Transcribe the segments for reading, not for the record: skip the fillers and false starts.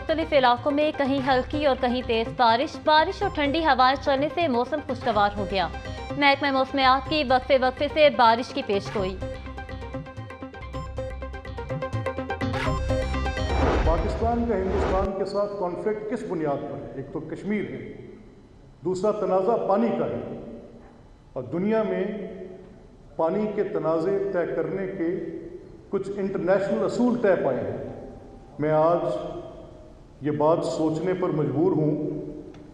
मुख्तलिफ इलाकों में कहीं हल्की और कहीं तेज बारिश और ठंडी हवाएं चलने से मौसम खुशगवार हो गया। महकमा मौसमियात की वक्फे वक्फे से बारिश की पेशगोई। पाकिस्तान का हिंदुस्तान के साथ कॉन्फ्लिक्ट किस बुनियाद पर है? एक तो कश्मीर है, दूसरा तनाज़ा पानी का है, और दुनिया में पानी के तनाज़े तय करने के कुछ इंटरनेशनल असूल तय पाए हैं। मैं आज ये बात सोचने पर मजबूर हूँ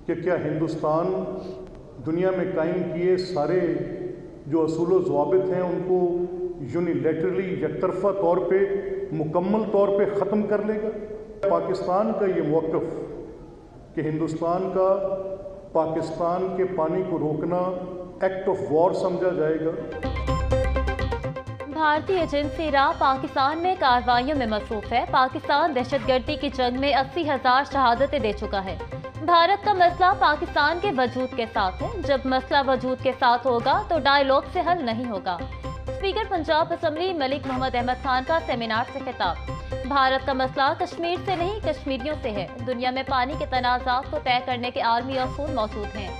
कि क्या हिंदुस्तान दुनिया में कायम किए सारे जो असूल व ज़वाबित हैं उनको यूनिलैटरली यकतरफ़ा तौर पे मुकम्मल तौर पे ख़त्म कर लेगा? पाकिस्तान का ये मौक़िफ़ कि हिंदुस्तान का पाकिस्तान के पानी को रोकना एक्ट ऑफ वॉर समझा जाएगा। भारतीय एजेंसी रा पाकिस्तान में कार्रवाइयों में मसरूफ है। पाकिस्तान दहशतगर्दी की जंग में 80,000 शहादतें दे चुका है। भारत का मसला पाकिस्तान के वजूद के साथ है। जब मसला वजूद के साथ होगा तो डायलॉग से हल नहीं होगा। स्पीकर पंजाब असम्बली मलिक मोहम्मद अहमद खान का सेमिनार से खिताब। भारत का मसला कश्मीर से नहीं कश्मीरियों से है। दुनिया में पानी के तनाज़ात को तय करने के आलमी असूल मौजूद हैं।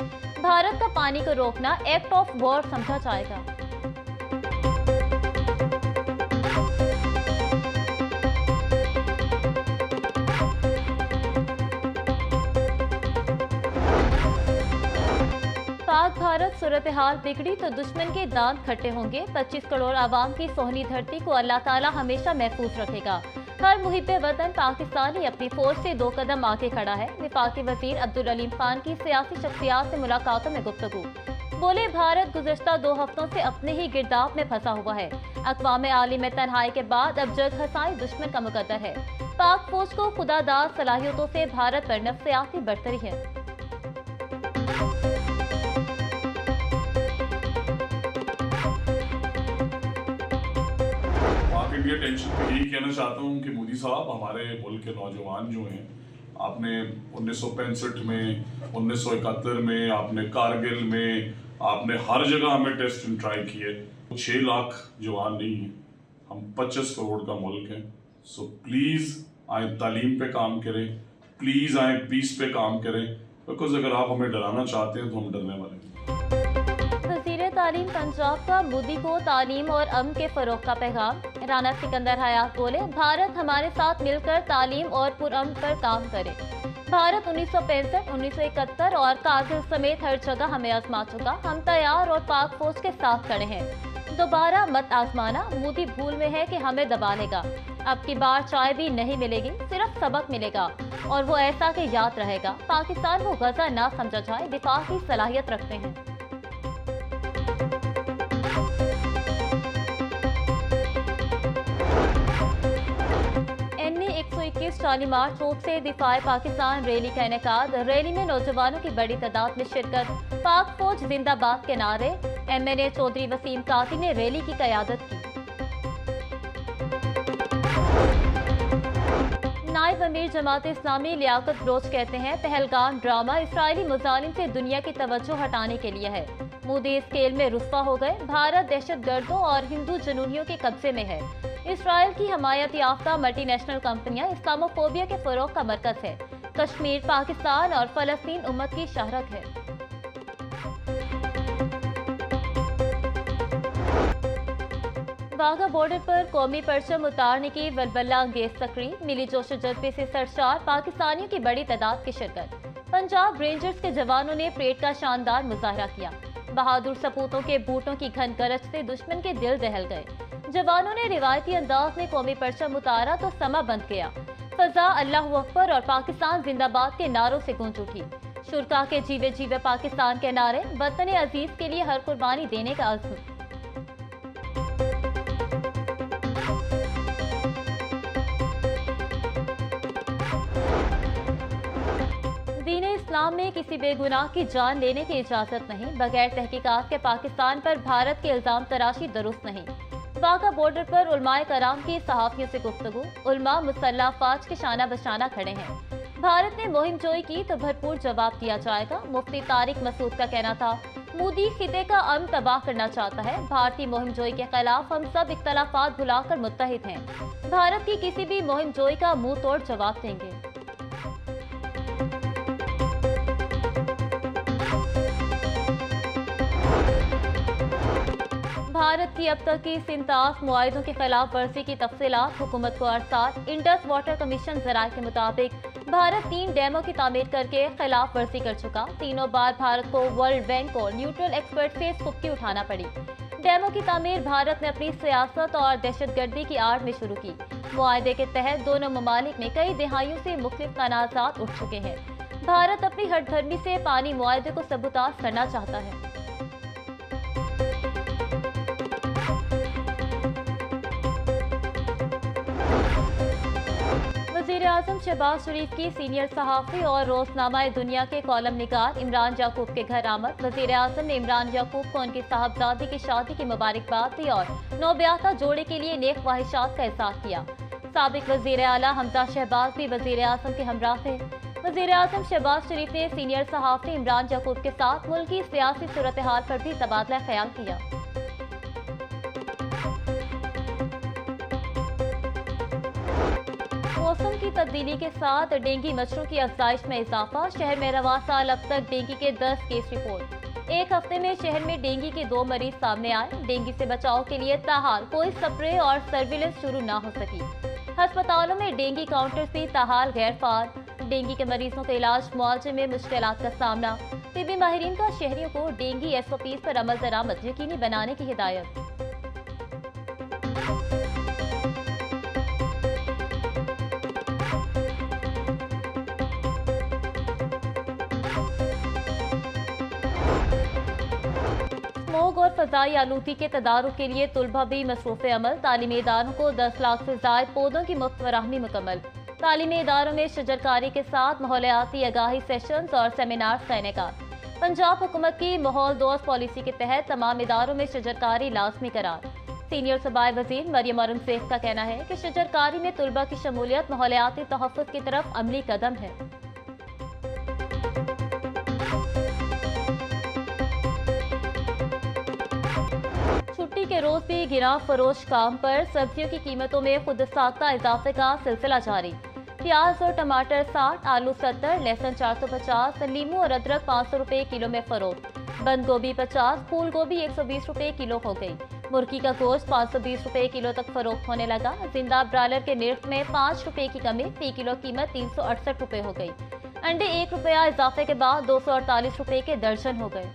भारत का पानी को रोकना एक्ट ऑफ वॉर समझा जाएगा। पाक भारत सूरत हाल बिगड़ी तो दुश्मन के दांत खट्टे होंगे। 25 करोड़ आवाम की सोहनी धरती को अल्लाह ताला हमेशा महफूज रखेगा। हर मुहिब्बे वतन पाकिस्तानी अपनी फौज से 2 कदम आगे खड़ा है। वफाकी वजीर अब्दुल अलीम खान की सियासी शख्सियात से मुलाकातों में गुफ्तगू। बोले, भारत गुज़श्ता 2 हफ्तों से अपने ही गिरदाव में फंसा हुआ है। अक़वाम आली में तन्हाई के बाद अब जग हसाई दुश्मन का मुकद्दर है। पाक फौज को खुदादार सलाहियतों से भारत पर नफ्सियाती बरतरी है। इंडिया टेंशन पे यही कहना चाहता हूँ कि मोदी साहब, हमारे मुल्क के नौजवान जो हैं, आपने 1965 में, 1971 में, आपने कारगिल में, आपने हर जगह हमें टेस्ट एंड ट्राई किए। 6 लाख जवान नहीं हैं, हम 25 करोड़ का मुल्क है। सो प्लीज़ आए तालीम पे काम करें, प्लीज़ आए पीस पे काम करें, बिकॉज अगर आप हमें डराना चाहते हैं तो हम डरने वाले हैं। तालीम पंजाब का मोदी को तालीम और अमन के फरोग का पैगाम। राना सिकंदर हयात बोले, भारत हमारे साथ मिलकर तालीम और पुरअमन पर काम करे। भारत 1965, 1971 और कारगिल समेत हर जगह हमें आजमा चुका। हम तैयार और पाक फौज के साथ खड़े हैं। दोबारा मत आजमाना। मोदी भूल में है कि हमें दबा लेगा। अब की बार चाय भी नहीं मिलेगी, सिर्फ सबक मिलेगा, और वो ऐसा कि याद रहेगा। पाकिस्तान को गजा ना समझा जाए, दिफा की सलाहियत रखते हैं। शाली मार्च रोड से दिफाए पाकिस्तान रैली का इनेकाद। रैली में नौजवानों की बड़ी तादाद में शिरकत। पाक फौज जिंदाबाद के नारे। MNA चौधरी वसीम काजी ने रैली की क़यादत की। नायब अमीर जमात इस्लामी लियाकत बलोच कहते हैं, पहलगाम ड्रामा इसराइली मुजालिम से दुनिया की तवज्जो हटाने के लिए है। मोदी इस खेल में रुस्वा हो गए। भारत दहशतगर्दों और हिंदू जुनूनियों के कब्जे में है। इसराइल की हमायत याफ्ता मल्टीनेशनल कंपनियां इस्लामोफोबिया के फरोग का मरकज है। कश्मीर पाकिस्तान और फलस्तीन उम्मत की शहरत है। वाघा बॉर्डर पर कौमी परचम उतारने की वलवला अंगेज तकरीब। मिली जोश जज्बे से सरशार पाकिस्तानियों की बड़ी तादाद की शिरकत। पंजाब रेंजर्स के जवानों ने परेड का शानदार मुजाहरा किया। बहादुर सपूतों के बूटों की घन गरज से दुश्मन के दिल दहल गए। जवानों ने रिवायती अंदाज में कौमी परचम उतारा तो समा बंद गया। फजा अल्लाहू अकबर और पाकिस्तान जिंदाबाद के नारों से गूंज उठी। शुरका के जीवे जीवे पाकिस्तान के नारे, वतन अजीज के लिए हर कुर्बानी देने का अज़्म। दीन इस्लाम में किसी बेगुनाह की जान लेने की इजाजत नहीं। बगैर तहकीकात के पाकिस्तान पर भारत के इल्जाम तराशी दुरुस्त नहीं। वाघा बॉर्डर पर उलमाए कराम की सहाफियों से गुफ्तगू। उलमा मुसल्लह अफवाज के शाना बशाना खड़े हैं। भारत ने मुहिम जोई की तो भरपूर जवाब दिया जाएगा। मुफ्ती तारिक मसूद का कहना था, मोदी खिते का अमन तबाह करना चाहता है। भारतीय मुहिम जोई के खिलाफ हम सब इख्तलाफात भुलाकर मुत्तहिद हैं। भारत की किसी भी मुहिम जोई का मुंह तोड़ जवाब देंगे। भारत की अब तक की 67 मुआहिदों की खिलाफ वर्जी की तफसीलात हुकूमत को अरसाल। इंडस वाटर कमीशन जराये के मुताबिक भारत 3 डैमों की तामीर करके खिलाफ वर्जी कर चुका। तीनों बार भारत को वर्ल्ड बैंक और न्यूट्रल एक्सपर्ट से सुबकी उठाना पड़ी। डैमों की तामीर भारत ने अपनी सियासत और दहशतगर्दी की आड़ में शुरू की। मुआहदे के तहत दोनों ममालिक में कई दिहाइयों से मुख्तलिफ तनाज़ात उठ चुके हैं। भारत अपनी हठधर्मी से पानी मुआहदे को सबूताज करना चाहता है। वज़ीर-ए-आज़म शहबाज शरीफ की सीनियर सहाफ़ी और रोज़नामा दुनिया के कॉलम निगार इमरान याकूब के घर आमद। वज़ीर-ए-आज़म ने इमरान याकूब को उनकी साहबजादी की शादी की मुबारकबाद दी और नौब्याता जोड़े के लिए नेक ख्वाहिशात का इज़हार किया। साबिक वज़ीर आला हमजा शहबाज भी वज़ीर-ए-आज़म के हमरा थे। वज़ीर-ए-आज़म शहबाज शरीफ ने सीनियर सहाफ़ी इमरान याकूब के साथ मुल्क की सियासी सूरत हाल पर भी तबादला ख्याल किया। मौसम की तब्दीली के साथ डेंगू मच्छरों की अफजाइश में इजाफा। शहर में रवा साल अब तक डेंगू के 10 केस रिपोर्ट। एक हफ्ते में शहर में डेंगू के 2 मरीज सामने आए। डेंगू से बचाव के लिए ताहाल कोई स्प्रे और सर्विलेंस शुरू न हो सकी। अस्पतालों में डेंगू काउंटर्स भी ताहाल गैर फाल। डेंगू के मरीजों के इलाज मुआवजे में मुश्किलात का सामना। तिब्बी माहिरीन का शहरियों को डेंगू SOPs पर अमल दरामद यकीनी बनाने की हिदायत। स्मोग और फजाई आलूदी के तदारुक के लिए तुलबा भी मसरूफ़ अमल। तालीमी इदारों को 10 लाख से ज़ायद पौधों की मुफ्त फराहमी मुकम्मल। तालीमी इदारों में शजरकारी के साथ माहौलियाती आगाही सेशंस और सेमिनार्स का इनेकाद। पंजाब हुकूमत की माहौल दोस्त पॉलिसी के तहत तमाम इदारों में शजरकारी लाजमी करार। सीनियर सूबाई वज़ीर मरियम अरुण सेख का कहना है कि शजरकारी में तुलबा की शमूलियत माहौलियाती तहफ़्फ़ुज़ की तरफ अमली कदम है। छुट्टी के रोज भी गिराव फरोश काम पर। सब्जियों की कीमतों में खुद साख्ता इजाफे का सिलसिला जारी। प्याज और टमाटर 60, आलू 70, लहसुन 450, नींबू और अदरक 500 रुपए किलो में फरोख्त। बंद गोभी 50, फूल गोभी 120 रुपए किलो हो गई। मुर्गी का गोश्त 520 रुपए किलो तक फरोख्त होने लगा। जिंदा ब्रायलर के निर्ख में 5 रुपए की कमी, फी किलो कीमत 368 रुपए हो गई। अंडे 1 रुपया इजाफे के बाद 248 रुपए के दर्जन हो गए।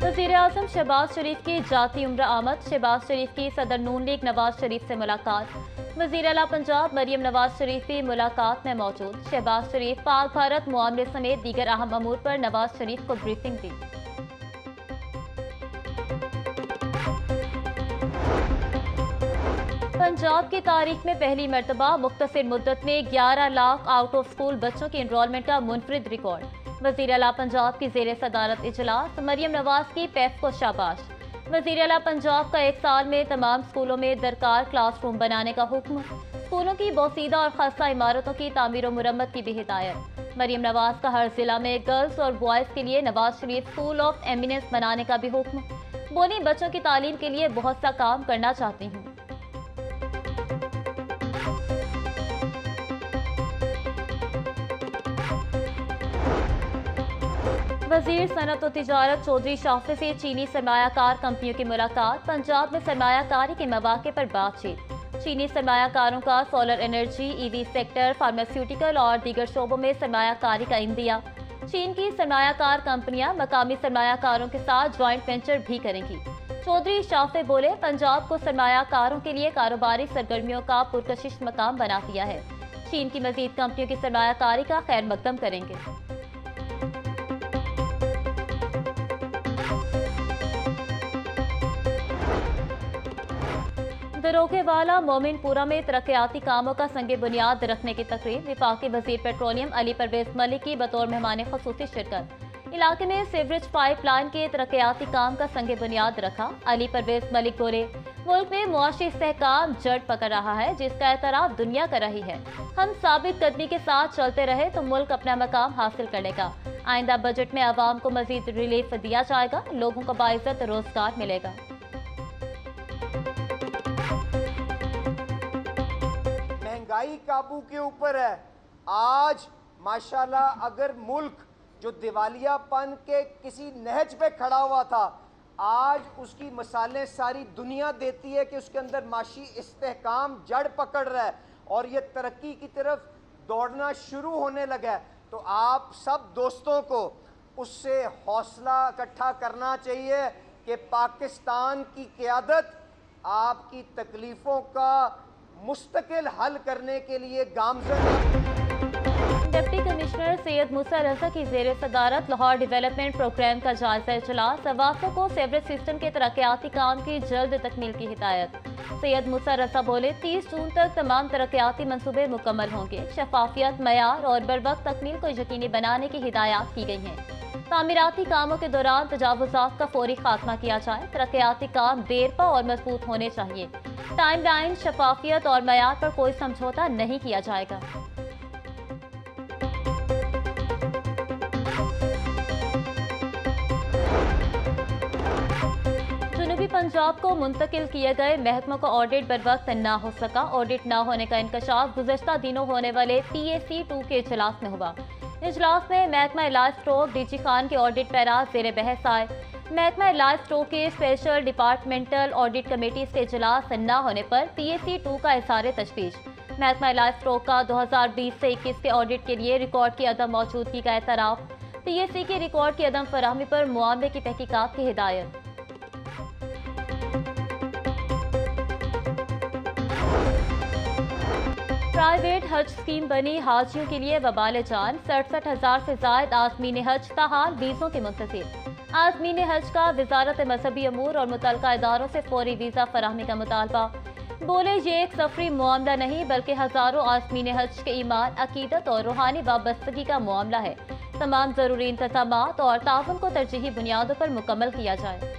वज़ीर-ए-आज़म शहबाज शरीफ की जाती उम्र आमद। शहबाज शरीफ की सदर नून लीग नवाज शरीफ से मुलाकात। वज़ीर आला पंजाब मरियम नवाज शरीफ भी मुलाकात में मौजूद। शहबाज शरीफ पाक भारत मुआमले समेत दीगर अहम अमूर पर नवाज शरीफ को ब्रीफिंग दी। पंजाब की तारीख में पहली मरतबा मुख्तसर मुद्दत में 11 लाख आउट ऑफ स्कूल बच्चों की इनरोलमेंट का मुनफरिद रिकॉर्ड। वज़ीर आला पंजाब की ज़ेर सदारत इजलास। मरियम नवाज की पैफ को शाबाश। वज़ीर आला पंजाब का 1 साल में तमाम स्कूलों में दरकार क्लासरूम बनाने का हुक्म। स्कूलों की बोसीदा और खासा इमारतों की तामीर और मुरम्मत की भी हिदायत। मरियम नवाज का हर जिला में गर्ल्स और बॉयज़ के लिए Nawaz Sharif school of eminence बनाने का भी हुक्म। बोली बच्चों की तालीम के लिए बहुत सा काम करना चाहती हूँ। वज़ीर सनत और तिजारत चौधरी शाफी से चीनी सरमायाकार कंपनियों की मुलाकात। पंजाब में सरमायाकारी के मौके पर बातचीत। चीनी सरमायाकारों का solar energy, EV sector, pharmaceutical और दीगर शोबों में सरमायाकारी का इंदिया। चीन की सरमायाकार कंपनियां मकामी सरमायाकारों के साथ ज्वाइंट वेंचर भी करेंगी। चौधरी शाफी बोले, पंजाब को सरमायाकारों के लिए कारोबारी सरगर्मियों का पुरकशिश मकाम बना दिया है। चीन की मजीद कंपनियों की सरमायाकारी का खैर मकदम करेंगे। दरोगेवाला मोमिनपुरा में तरक्याती कामों का संगे बुनियाद रखने की तकरीब। विफाकी वजीर पेट्रोलियम अली परवेज मलिक की बतौर मेहमान खसूसी शिरकत। इलाके में सीवरेज पाइपलाइन के तरक्याती काम का संगे बुनियाद रखा। अली परवेज मलिक बोले, मुल्क में मुआशी इस्तेहकाम जड़ पकड़ रहा है, जिसका एतराफ दुनिया कर रही है। हम साबित कदमी के साथ चलते रहे तो मुल्क अपना मकाम हासिल कर लेगा। आइंदा बजट में आवाम को मजीद रिलीफ दिया जाएगा, लोगों को बाइज्जत रोजगार मिलेगा। महंगाई काबू के ऊपर है। आज माशाल्लाह अगर मुल्क जो दिवालियापन के किसी नहज पे खड़ा हुआ था, आज उसकी मिसालें सारी दुनिया देती है कि उसके अंदर माशी इस्तेहकाम जड़ पकड़ रहा है और ये तरक्की की तरफ दौड़ना शुरू होने लगा है। तो आप सब दोस्तों को उससे हौसला इकट्ठा करना चाहिए कि पाकिस्तान की क़यादत आपकी तकलीफ़ों का मुस्तकिल हल करने के लिए गामज़न है। डिप्टी कमिश्नर सैयद मूसा रजा की ज़ेर सदारत लाहौर डेवलपमेंट प्रोग्राम का जायजा इजलास। अवाफ़ को सीवरेज सिस्टम के तरक्याती काम की जल्द तकमील की हिदायत। सैयद मूसा रजा बोले 30 जून तक तमाम तरक्याती मनसूबे मुकम्मल होंगे। शफाफियत, मयार और बरवक्त तकमील को यकीनी बनाने की हिदायत की गई हैं। तामीराती कामों के दौरान तजावुज़ात का फौरी खात्मा किया जाए। तरक्याती काम देरपा और मजबूत होने चाहिए। टाइम लाइन, शफाफियत और मयार पर कोई समझौता नहीं किया जाएगा। जनूबी पंजाब को मुंतकिल किए गए महकमा का ऑडिट बर वक्त न हो सका। ऑडिट न होने का इंकशाफ गुज़श्ता दिनों होने वाले PAC-2 के इजलास में हुआ। इजलास में महकमा इलाज स्ट्रोक DG खान के ऑडिट पैराज ज़ेर बहस आए। महकमा इलाज स्ट्रोक के स्पेशल डिपार्टमेंटल ऑडिट कमेटीज के इजलास न होने पर PAC-2 का इज़हार तशवीश। महकमा इलाज स्ट्रोक का 2020 से 21 के ऑडिट के लिए रिकॉर्ड की अदम मौजूदगी का एतराफ़। PAC के रिकॉर्ड की अदम फराहमी पर मामले की तहकीकात की हिदायत। प्राइवेट हज स्कीम बनी हाजियों के लिए वबाल जान। 67,000 से जायद आज़मीन हज ताहाल वीज़ों के मुंतज़िर। आज़मीन हज का वजारत मजहबी अमूर और मुतल्लिका इदारों से फौरी वीज़ा फराहमी का मुतालबा। बोले ये एक सफरी मामला नहीं बल्कि हज़ारों आज़मीन हज के ईमान, अकीदत और रूहानी वाबस्तगी का मामला है। तमाम ज़रूरी इंतज़ामात और ताउन को तरजीही बुनियादों पर मुकम्मल किया जाए।